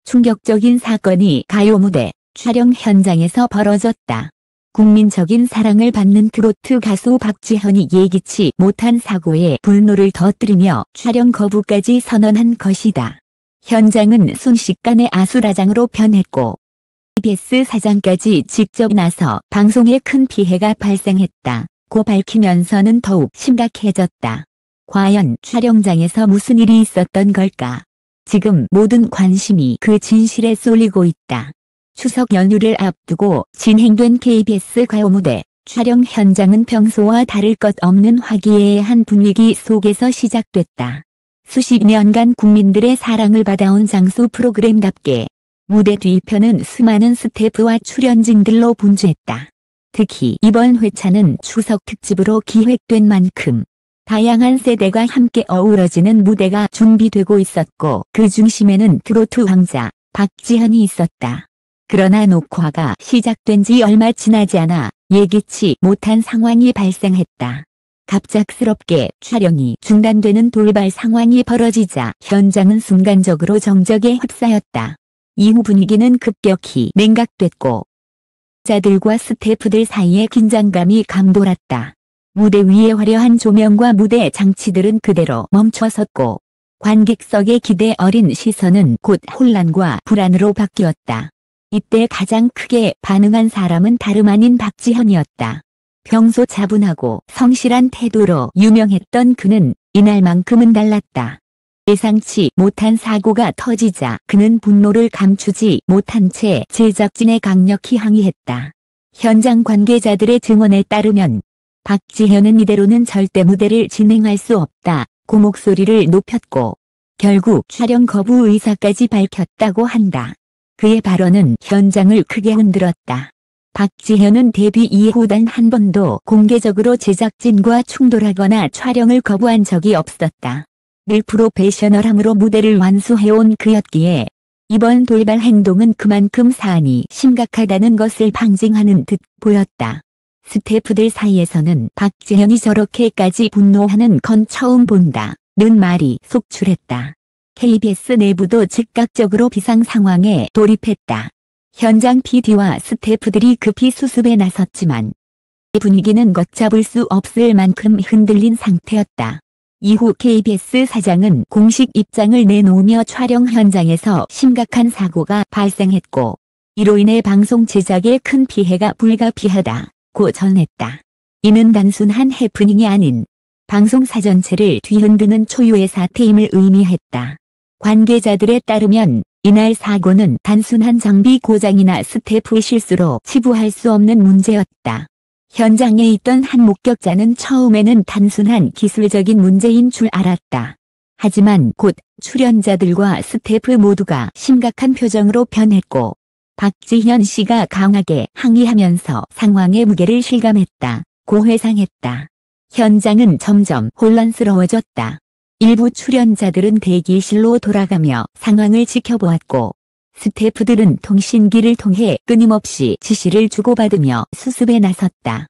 충격적인 사건이 가요 무대 촬영 현장에서 벌어졌다. 국민적인 사랑을 받는 트로트 가수 박지현이 예기치 못한 사고에 분노를 터뜨리며 촬영 거부까지 선언한 것이다. 현장은 순식간에 아수라장으로 변했고 KBS 사장까지 직접 나서 방송에 큰 피해가 발생했다고 밝히면서는 더욱 심각해졌다. 과연 촬영장에서 무슨 일이 있었던 걸까? 지금 모든 관심이 그 진실에 쏠리고 있다. 추석 연휴를 앞두고 진행된 KBS 가요무대 촬영 현장은 평소와 다를 것 없는 화기애애한 분위기 속에서 시작됐다. 수십 년간 국민들의 사랑을 받아온 장수 프로그램답게 무대 뒤편은 수많은 스태프와 출연진들로 분주했다. 특히 이번 회차는 추석 특집으로 기획된 만큼 다양한 세대가 함께 어우러지는 무대가 준비되고 있었고 그 중심에는 트로트 왕자 박지현이 있었다. 그러나 녹화가 시작된 지 얼마 지나지 않아 예기치 못한 상황이 발생했다. 갑작스럽게 촬영이 중단되는 돌발 상황이 벌어지자 현장은 순간적으로 정적에 휩싸였다. 이후 분위기는 급격히 냉각됐고 자들과 스태프들 사이에 긴장감이 감돌았다. 무대 위에 화려한 조명과 무대 장치들은 그대로 멈춰섰고 관객석의 기대 어린 시선은 곧 혼란과 불안으로 바뀌었다. 이때 가장 크게 반응한 사람은 다름 아닌 박지현이었다. 평소 차분하고 성실한 태도로 유명했던 그는 이날만큼은 달랐다. 예상치 못한 사고가 터지자 그는 분노를 감추지 못한 채 제작진에 강력히 항의했다. 현장 관계자들의 증언에 따르면 박지현은 이대로는 절대 무대를 진행할 수 없다고 목소리를 높였고 결국 촬영 거부 의사까지 밝혔다고 한다. 그의 발언은 현장을 크게 흔들었다. 박지현은 데뷔 이후 단 한 번도 공개적으로 제작진과 충돌하거나 촬영을 거부한 적이 없었다. 늘 프로페셔널함으로 무대를 완수해온 그였기에 이번 돌발 행동은 그만큼 사안이 심각하다는 것을 방증하는 듯 보였다. 스태프들 사이에서는 박지현이 저렇게까지 분노하는 건 처음 본다는 말이 속출했다. KBS 내부도 즉각적으로 비상 상황에 돌입했다. 현장 PD와 스태프들이 급히 수습에 나섰지만 분위기는 걷잡을 수 없을 만큼 흔들린 상태였다. 이후 KBS 사장은 공식 입장을 내놓으며 촬영 현장에서 심각한 사고가 발생했고 이로 인해 방송 제작에 큰 피해가 불가피하다고 전했다. 이는 단순한 해프닝이 아닌 방송사 전체를 뒤흔드는 초유의 사태임을 의미했다. 관계자들에 따르면 이날 사고는 단순한 장비 고장이나 스태프의 실수로 치부할 수 없는 문제였다. 현장에 있던 한 목격자는 처음에는 단순한 기술적인 문제인 줄 알았다. 하지만 곧 출연자들과 스태프 모두가 심각한 표정으로 변했고 박지현 씨가 강하게 항의하면서 상황의 무게를 실감했다고 회상했다. 현장은 점점 혼란스러워졌다. 일부 출연자들은 대기실로 돌아가며 상황을 지켜보았고 스태프들은 통신기를 통해 끊임없이 지시를 주고받으며 수습에 나섰다.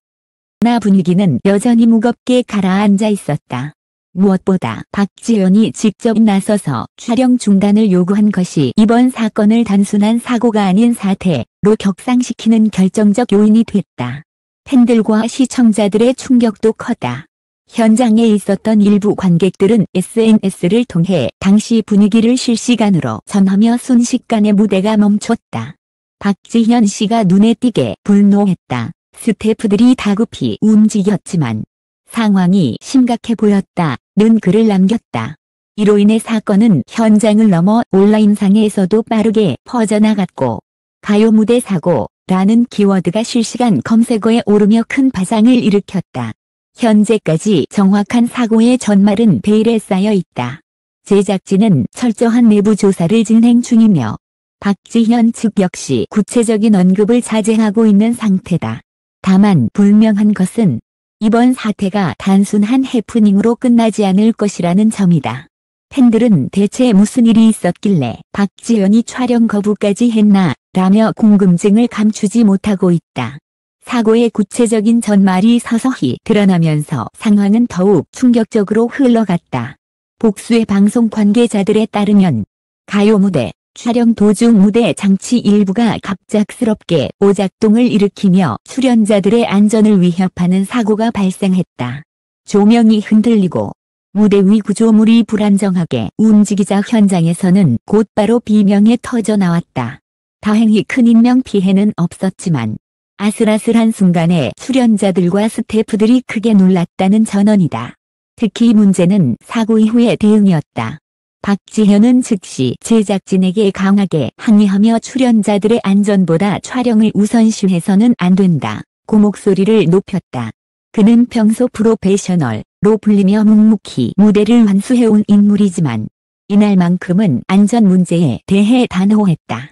그러나 분위기는 여전히 무겁게 가라앉아 있었다. 무엇보다 박지현이 직접 나서서 촬영 중단을 요구한 것이 이번 사건을 단순한 사고가 아닌 사태로 격상시키는 결정적 요인이 됐다. 팬들과 시청자들의 충격도 컸다. 현장에 있었던 일부 관객들은 SNS를 통해 당시 분위기를 실시간으로 전하며 순식간에 무대가 멈췄다. 박지현 씨가 눈에 띄게 분노했다. 스태프들이 다급히 움직였지만 상황이 심각해 보였다는 글을 남겼다. 이로 인해 사건은 현장을 넘어 온라인상에서도 빠르게 퍼져나갔고 가요 무대 사고라는 키워드가 실시간 검색어에 오르며 큰 파장을 일으켰다. 현재까지 정확한 사고의 전말은 베일에 쌓여 있다. 제작진은 철저한 내부 조사를 진행 중이며 박지현 측 역시 구체적인 언급을 자제하고 있는 상태다. 다만 불명한 것은 이번 사태가 단순한 해프닝으로 끝나지 않을 것이라는 점이다. 팬들은 대체 무슨 일이 있었길래 박지현이 촬영 거부까지 했나 라며 궁금증을 감추지 못하고 있다. 사고의 구체적인 전말이 서서히 드러나면서 상황은 더욱 충격적으로 흘러갔다. 복수의 방송 관계자들에 따르면 가요 무대 촬영 도중 무대 장치 일부가 갑작스럽게 오작동을 일으키며 출연자들의 안전을 위협하는 사고가 발생했다. 조명이 흔들리고 무대 위 구조물이 불안정하게 움직이자 현장에서는 곧바로 비명이 터져 나왔다. 다행히 큰 인명피해는 없었지만 아슬아슬한 순간에 출연자들과 스태프들이 크게 놀랐다는 전언이다. 특히 문제는 사고 이후의 대응이었다. 박지현은 즉시 제작진에게 강하게 항의하며 출연자들의 안전보다 촬영을 우선시해서는 안 된다고 목소리를 높였다. 그는 평소 프로페셔널로 불리며 묵묵히 무대를 완수해온 인물이지만 이날만큼은 안전 문제에 대해 단호했다.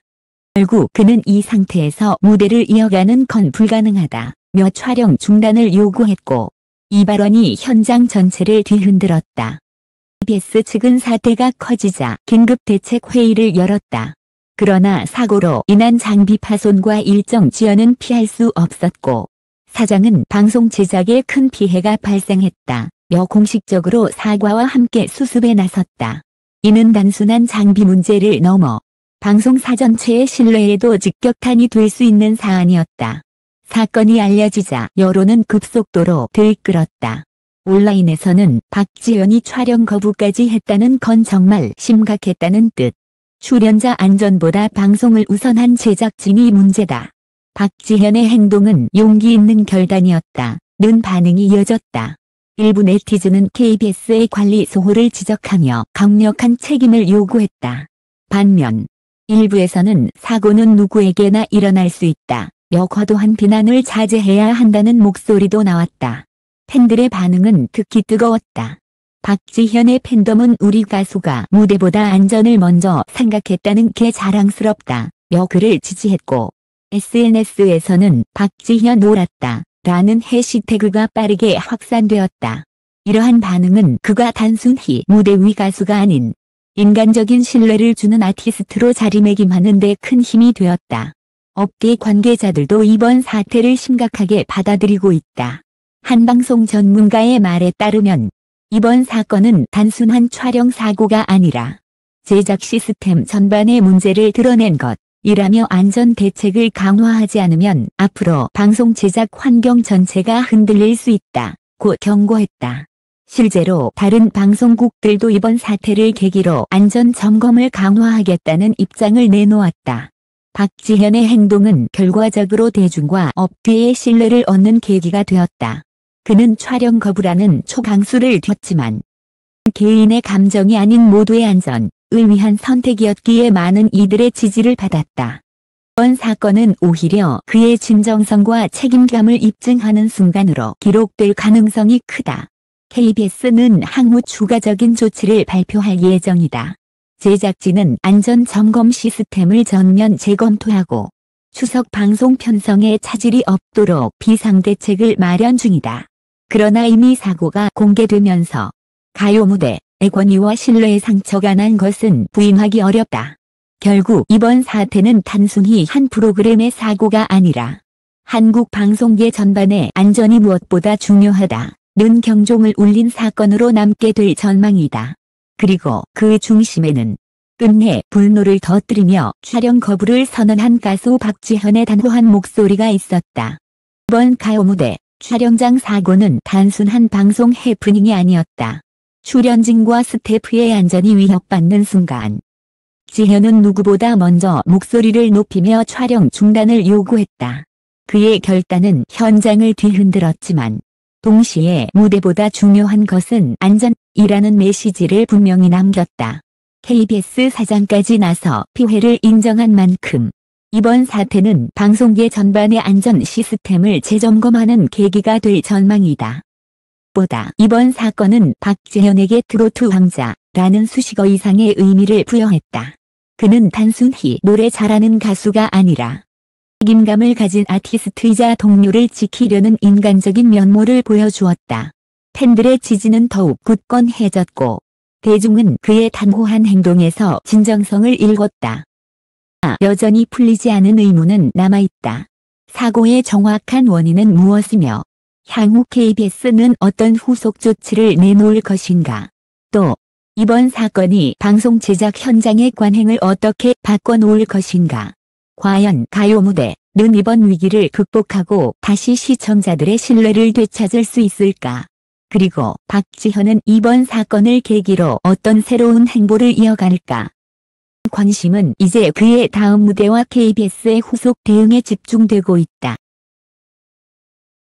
결국 그는 이 상태에서 무대를 이어가는 건 불가능하다며 촬영 중단을 요구했고 이 발언이 현장 전체를 뒤흔들었다. KBS 측은 사태가 커지자 긴급대책회의를 열었다. 그러나 사고로 인한 장비 파손과 일정 지연은 피할 수 없었고 사장은 방송 제작에 큰 피해가 발생했다며 공식적으로 사과와 함께 수습에 나섰다. 이는 단순한 장비 문제를 넘어 방송사 전체의 신뢰에도 직격탄이 될 수 있는 사안이었다. 사건이 알려지자 여론은 급속도로 들끓었다. 온라인에서는 박지현이 촬영 거부까지 했다는 건 정말 심각했다는 뜻. 출연자 안전보다 방송을 우선한 제작진이 문제다. 박지현의 행동은 용기 있는 결단이었다. 는 반응이 이어졌다. 일부 네티즌은 KBS의 관리 소홀을 지적하며 강력한 책임을 요구했다. 반면 일부에서는 사고는 누구에게나 일어날 수 있다. 과도한 비난을 자제해야 한다는 목소리도 나왔다. 팬들의 반응은 특히 뜨거웠다. 박지현의 팬덤은 우리 가수가 무대보다 안전을 먼저 생각했다는 게 자랑스럽다며 그를 지지했고 SNS에서는 박지현 놀았다 라는 해시태그가 빠르게 확산되었다. 이러한 반응은 그가 단순히 무대 위 가수가 아닌 인간적인 신뢰를 주는 아티스트로 자리매김하는 데 큰 힘이 되었다. 업계 관계자들도 이번 사태를 심각하게 받아들이고 있다. 한 방송 전문가의 말에 따르면 이번 사건은 단순한 촬영 사고가 아니라 제작 시스템 전반의 문제를 드러낸 것이라며 안전 대책을 강화하지 않으면 앞으로 방송 제작 환경 전체가 흔들릴 수 있다고 경고했다. 실제로 다른 방송국들도 이번 사태를 계기로 안전 점검을 강화하겠다는 입장을 내놓았다. 박지현의 행동은 결과적으로 대중과 업계의 신뢰를 얻는 계기가 되었다. 그는 촬영 거부라는 초강수를 뒀지만 개인의 감정이 아닌 모두의 안전을 위한 선택이었기에 많은 이들의 지지를 받았다. 이번 사건은 오히려 그의 진정성과 책임감을 입증하는 순간으로 기록될 가능성이 크다. KBS는 향후 추가적인 조치를 발표할 예정이다. 제작진은 안전점검 시스템을 전면 재검토하고 추석 방송 편성에 차질이 없도록 비상대책을 마련 중이다. 그러나 이미 사고가 공개되면서 가요 무대의 권위와 신뢰에 상처가 난 것은 부인하기 어렵다. 결국 이번 사태는 단순히 한 프로그램의 사고가 아니라 한국 방송계 전반의 안전이 무엇보다 중요하다. 는 경종을 울린 사건으로 남게 될 전망이다. 그리고 그 중심에는 끝내 분노를 터뜨리며 촬영 거부를 선언한 가수 박지현의 단호한 목소리가 있었다. 이번 가요 무대 촬영장 사고는 단순한 방송 해프닝이 아니었다. 출연진과 스태프의 안전이 위협받는 순간 지현은 누구보다 먼저 목소리를 높이며 촬영 중단을 요구했다. 그의 결단은 현장을 뒤흔들었지만 동시에 무대보다 중요한 것은 안전이라는 메시지를 분명히 남겼다. KBS 사장까지 나서 피해를 인정한 만큼 이번 사태는 방송계 전반의 안전 시스템을 재점검하는 계기가 될 전망이다. 보다 이번 사건은 박지현에게 트로트 왕자라는 수식어 이상의 의미를 부여했다. 그는 단순히 노래 잘하는 가수가 아니라 책임감을 가진 아티스트이자 동료를 지키려는 인간적인 면모를 보여주었다. 팬들의 지지는 더욱 굳건해졌고 대중은 그의 단호한 행동에서 진정성을 읽었다. 여전히 풀리지 않은 의문은 남아있다. 사고의 정확한 원인은 무엇이며 향후 KBS는 어떤 후속 조치를 내놓을 것인가? 또 이번 사건이 방송 제작 현장의 관행을 어떻게 바꿔놓을 것인가? 과연 가요 무대는 이번 위기를 극복하고 다시 시청자들의 신뢰를 되찾을 수 있을까? 그리고 박지현은 이번 사건을 계기로 어떤 새로운 행보를 이어갈까? 관심은 이제 그의 다음 무대와 KBS의 후속 대응에 집중되고 있다.